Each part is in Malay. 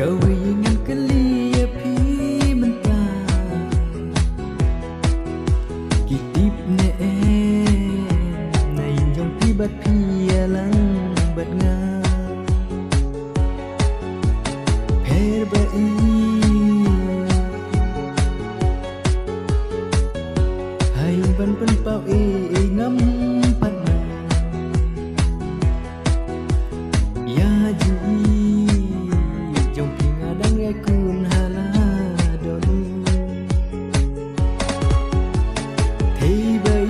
Kawingan kelia pi mentah kitip ne na injong pi bat pi alang bat nga per bai hai ban pen pau ngam pat na ya ji kun haladon thấy bấy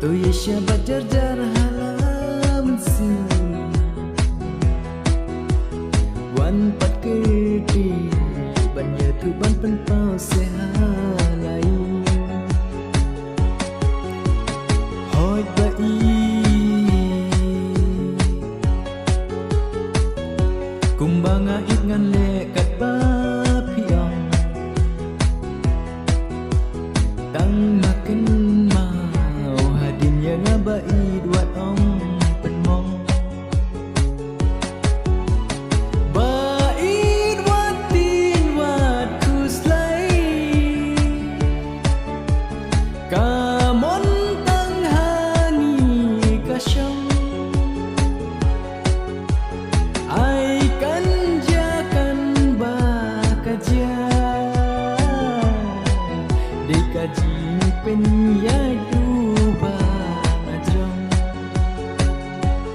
tôi sẽ bắt jar halam si wan pat kerti banya tu ban pen pau se halai hoi bai kumbanga ingan le kat ba piang tang makin mau hadin yang ngabai duat om penmong bai duat tin wat kuslai kamon tang hani kasyam ai kan jakan bakaja dikaji penya